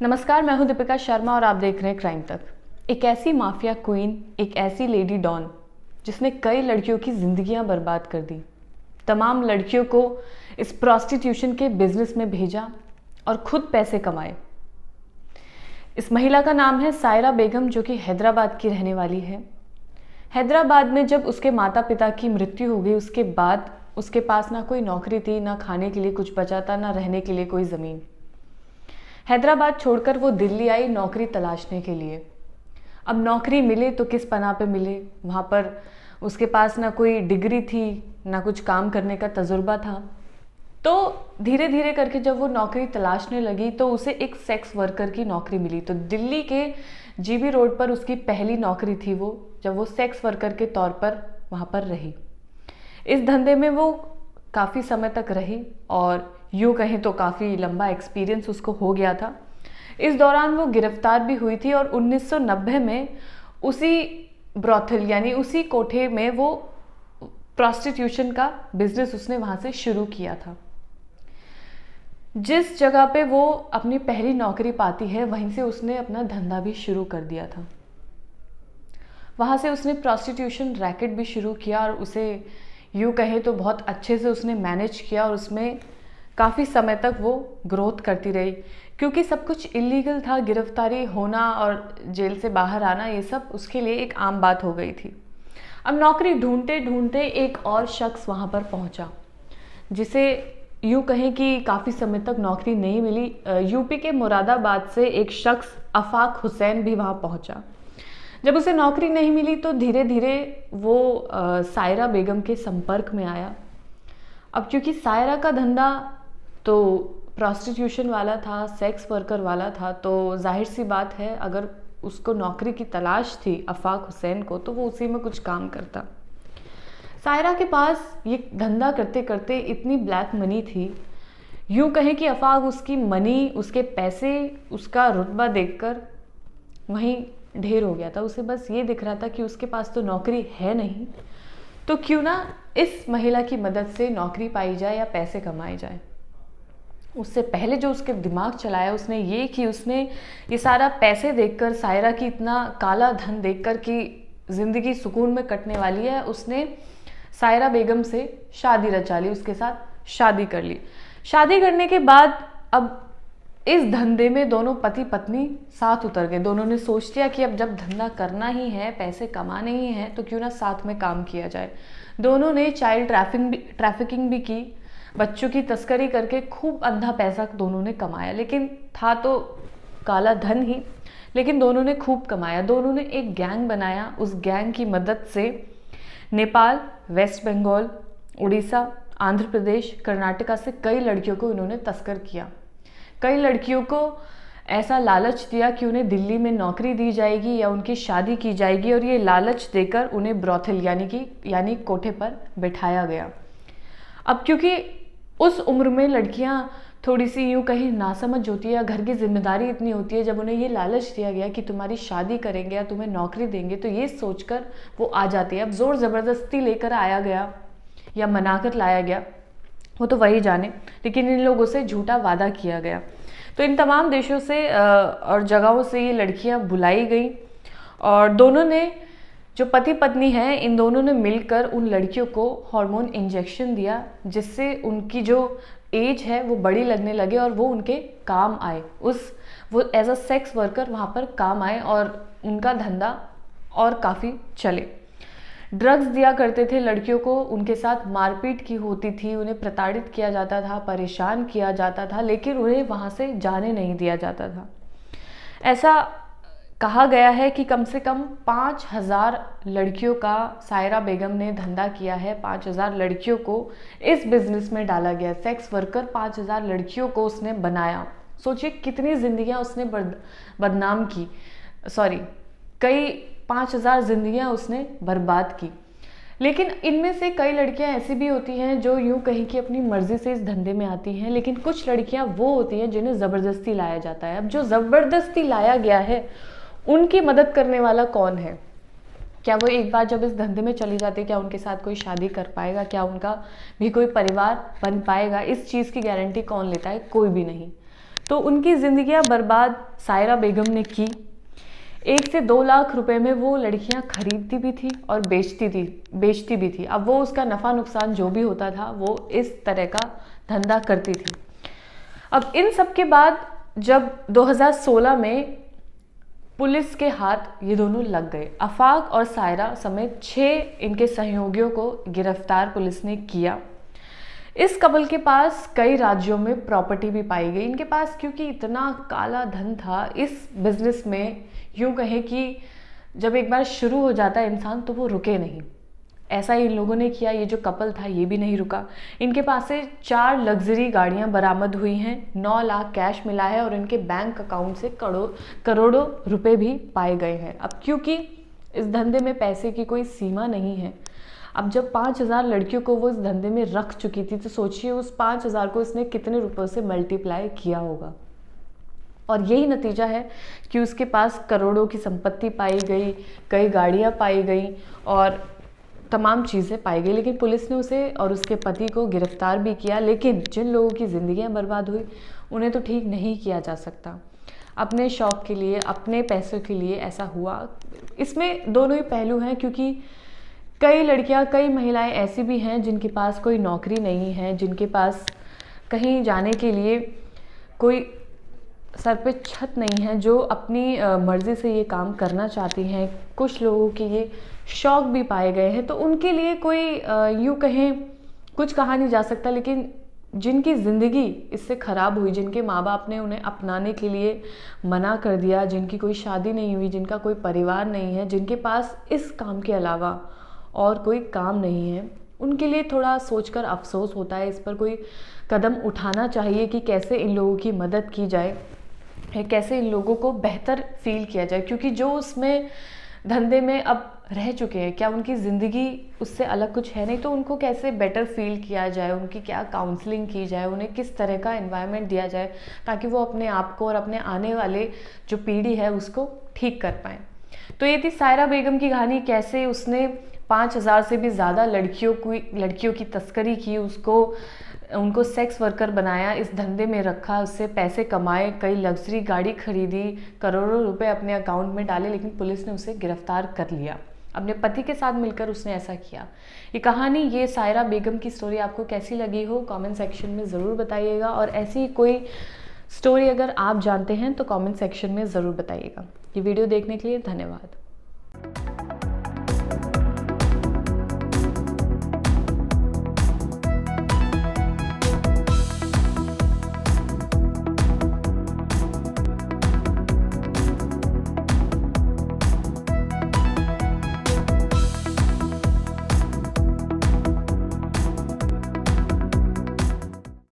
नमस्कार, मैं हूं दीपिका शर्मा और आप देख रहे हैं क्राइम तक। एक ऐसी माफिया क्वीन, एक ऐसी लेडी डॉन जिसने कई लड़कियों की जिंदगियां बर्बाद कर दी, तमाम लड़कियों को इस प्रोस्टिट्यूशन के बिजनेस में भेजा और खुद पैसे कमाए। इस महिला का नाम है सायरा बेगम, जो कि हैदराबाद की रहने वाली है। हैदराबाद में जब उसके माता पिता की मृत्यु हो गई, उसके बाद उसके पास ना कोई नौकरी थी, ना खाने के लिए कुछ बचा था, ना रहने के लिए कोई ज़मीन। हैदराबाद छोड़कर वो दिल्ली आई नौकरी तलाशने के लिए। अब नौकरी मिले तो किस पनाह पे मिले, वहाँ पर उसके पास ना कोई डिग्री थी, ना कुछ काम करने का तजुर्बा था। तो धीरे धीरे करके जब वो नौकरी तलाशने लगी तो उसे एक सेक्स वर्कर की नौकरी मिली। तो दिल्ली के जीबी रोड पर उसकी पहली नौकरी थी वो, जब वो सेक्स वर्कर के तौर पर वहाँ पर रही। इस धंधे में वो काफ़ी समय तक रही और यूँ कहें तो काफ़ी लंबा एक्सपीरियंस उसको हो गया था। इस दौरान वो गिरफ्तार भी हुई थी और 1990 में उसी ब्रॉथल यानी उसी कोठे में वो प्रोस्टिट्यूशन का बिजनेस उसने वहाँ से शुरू किया था। जिस जगह पे वो अपनी पहली नौकरी पाती है, वहीं से उसने अपना धंधा भी शुरू कर दिया था। वहाँ से उसने प्रोस्टिट्यूशन रैकेट भी शुरू किया और उसे यूँ कहे तो बहुत अच्छे से उसने मैनेज किया और उसमें काफ़ी समय तक वो ग्रोथ करती रही, क्योंकि सब कुछ इलीगल था। गिरफ्तारी होना और जेल से बाहर आना, ये सब उसके लिए एक आम बात हो गई थी। अब नौकरी ढूंढते ढूंढते एक और शख्स वहाँ पर पहुँचा, जिसे यूँ कहें कि काफ़ी समय तक नौकरी नहीं मिली। यूपी के मुरादाबाद से एक शख्स आफाक हुसैन भी वहाँ पहुँचा। जब उसे नौकरी नहीं मिली तो धीरे धीरे वो सायरा बेगम के संपर्क में आया। अब क्योंकि सायरा का धंधा तो प्रोस्टिट्यूशन वाला था, सेक्स वर्कर वाला था, तो जाहिर सी बात है अगर उसको नौकरी की तलाश थी आफाक हुसैन को, तो वो उसी में कुछ काम करता। सायरा के पास ये धंधा करते करते इतनी ब्लैक मनी थी, यूँ कहें कि आफाक उसकी मनी, उसके पैसे, उसका रुतबा देखकर वहीं ढेर हो गया था। उसे बस ये दिख रहा था कि उसके पास तो नौकरी है नहीं, तो क्यों ना इस महिला की मदद से नौकरी पाई जाए या पैसे कमाए जाए। उससे पहले जो उसके दिमाग चलाया उसने ये कि उसने ये सारा पैसे देखकर, सायरा की इतना काला धन देखकर कि ज़िंदगी सुकून में कटने वाली है, उसने सायरा बेगम से शादी रचा ली, उसके साथ शादी कर ली। शादी करने के बाद अब इस धंधे में दोनों पति पत्नी साथ उतर गए। दोनों ने सोच लिया कि अब जब धंधा करना ही है, पैसे कमाने ही हैं, तो क्यों ना साथ में काम किया जाए। दोनों ने चाइल्ड ट्रैफिकिंग भी की, बच्चों की तस्करी करके खूब अंधा पैसा दोनों ने कमाया। लेकिन था तो काला धन ही, लेकिन दोनों ने खूब कमाया। दोनों ने एक गैंग बनाया। उस गैंग की मदद से नेपाल, वेस्ट बंगाल, उड़ीसा, आंध्र प्रदेश, कर्नाटका से कई लड़कियों को इन्होंने तस्कर किया। कई लड़कियों को ऐसा लालच दिया कि उन्हें दिल्ली में नौकरी दी जाएगी या उनकी शादी की जाएगी, और ये लालच देकर उन्हें ब्रॉथल यानी कोठे पर बिठाया गया। अब क्योंकि उस उम्र में लड़कियां थोड़ी सी यूँ कहीं नासमझ होती है, घर की जिम्मेदारी इतनी होती है, जब उन्हें ये लालच दिया गया कि तुम्हारी शादी करेंगे या तुम्हें नौकरी देंगे, तो ये सोचकर वो आ जाती है। अब जोर ज़बरदस्ती लेकर आया गया या मनाकर लाया गया, वो तो वही जाने, लेकिन इन लोगों से झूठा वादा किया गया। तो इन तमाम देशों से और जगहों से ये लड़कियां बुलाई गई और दोनों ने, जो पति पत्नी हैं, इन दोनों ने मिलकर उन लड़कियों को हार्मोन इंजेक्शन दिया, जिससे उनकी जो एज है वो बड़ी लगने लगे और वो उनके काम आए। वो एज अ सेक्स वर्कर वहाँ पर काम आए और उनका धंधा और काफ़ी चले। ड्रग्स दिया करते थे लड़कियों को, उनके साथ मारपीट की होती थी, उन्हें प्रताड़ित किया जाता था, परेशान किया जाता था, लेकिन उन्हें वहाँ से जाने नहीं दिया जाता था। ऐसा कहा गया है कि कम से कम 5000 लड़कियों का सायरा बेगम ने धंधा किया है। 5000 लड़कियों को इस बिजनेस में डाला गया। सेक्स वर्कर 5000 लड़कियों को उसने बनाया। सोचिए कितनी जिंदगियां उसने बदनाम की, कई 5000 जिंदगियां उसने बर्बाद की। लेकिन इनमें से कई लड़कियां ऐसी भी होती हैं जो यूं कहीं कि अपनी मर्जी से इस धंधे में आती हैं, लेकिन कुछ लड़कियां वो होती हैं जिन्हें ज़बरदस्ती लाया जाता है। अब जो ज़बरदस्ती लाया गया है, उनकी मदद करने वाला कौन है? क्या वो एक बार जब इस धंधे में चली जाती है, क्या उनके साथ कोई शादी कर पाएगा? क्या उनका भी कोई परिवार बन पाएगा? इस चीज़ की गारंटी कौन लेता है? कोई भी नहीं। तो उनकी ज़िंदगियां बर्बाद सायरा बेगम ने की। 1 से 2 लाख रुपए में वो लड़कियां खरीदती भी थी और बेचती भी थी। अब वो उसका नफ़ा नुकसान जो भी होता था वो इस तरह का धंधा करती थी। अब इन सब के बाद जब 2016 में पुलिस के हाथ ये दोनों लग गए, आफाक और सायरा समेत 6 इनके सहयोगियों को गिरफ्तार पुलिस ने किया। इस कपल के पास कई राज्यों में प्रॉपर्टी भी पाई गई। इनके पास क्योंकि इतना काला धन था इस बिजनेस में, यूँ कहें कि जब एक बार शुरू हो जाता है इंसान तो वो रुके नहीं। ऐसा ही इन लोगों ने किया। ये जो कपल था ये भी नहीं रुका। इनके पास से 4 लग्जरी गाड़ियां बरामद हुई हैं, 9 लाख कैश मिला है और इनके बैंक अकाउंट से करोड़ों रुपए भी पाए गए हैं। अब क्योंकि इस धंधे में पैसे की कोई सीमा नहीं है, अब जब 5000 लड़कियों को वो इस धंधे में रख चुकी थी तो सोचिए उस 5000 को इसने कितने रुपयों से मल्टीप्लाई किया होगा। और यही नतीजा है कि उसके पास करोड़ों की संपत्ति पाई गई, कई गाड़ियां पाई गई और तमाम चीज़ें पाई गई। लेकिन पुलिस ने उसे और उसके पति को गिरफ्तार भी किया। लेकिन जिन लोगों की ज़िंदगियां बर्बाद हुई उन्हें तो ठीक नहीं किया जा सकता। अपने शौक़ के लिए, अपने पैसों के लिए ऐसा हुआ। इसमें दोनों ही पहलू हैं, क्योंकि कई लड़कियां, कई महिलाएं ऐसी भी हैं जिनके पास कोई नौकरी नहीं है, जिनके पास कहीं जाने के लिए कोई सर पे छत नहीं है, जो अपनी मर्ज़ी से ये काम करना चाहती हैं। कुछ लोगों के ये शौक़ भी पाए गए हैं, तो उनके लिए कोई यूँ कहें कुछ कहा नहीं जा सकता। लेकिन जिनकी ज़िंदगी इससे ख़राब हुई, जिनके माँ बाप ने उन्हें अपनाने के लिए मना कर दिया, जिनकी कोई शादी नहीं हुई, जिनका कोई परिवार नहीं है, जिनके पास इस काम के अलावा और कोई काम नहीं है, उनके लिए थोड़ा सोचकर अफसोस होता है। इस पर कोई कदम उठाना चाहिए कि कैसे इन लोगों की मदद की जाए, कैसे इन लोगों को बेहतर फील किया जाए। क्योंकि जो उसमें धंधे में अब रह चुके हैं, क्या उनकी ज़िंदगी उससे अलग कुछ है नहीं, तो उनको कैसे बेटर फील किया जाए, उनकी क्या काउंसलिंग की जाए, उन्हें किस तरह का एनवायरनमेंट दिया जाए ताकि वो अपने आप को और अपने आने वाले जो पीढ़ी है उसको ठीक कर पाएँ। तो ये थी सायरा बेगम की कहानी, कैसे उसने 5000 से भी ज़्यादा लड़कियों की तस्करी की, उनको सेक्स वर्कर बनाया, इस धंधे में रखा, उससे पैसे कमाए, कई लग्जरी गाड़ी खरीदी, करोड़ों रुपए अपने अकाउंट में डाले। लेकिन पुलिस ने उसे गिरफ्तार कर लिया। अपने पति के साथ मिलकर उसने ऐसा किया। ये कहानी, ये सायरा बेगम की स्टोरी आपको कैसी लगी हो कमेंट सेक्शन में ज़रूर बताइएगा। और ऐसी कोई स्टोरी अगर आप जानते हैं तो कमेंट सेक्शन में ज़रूर बताइएगा। ये वीडियो देखने के लिए धन्यवाद।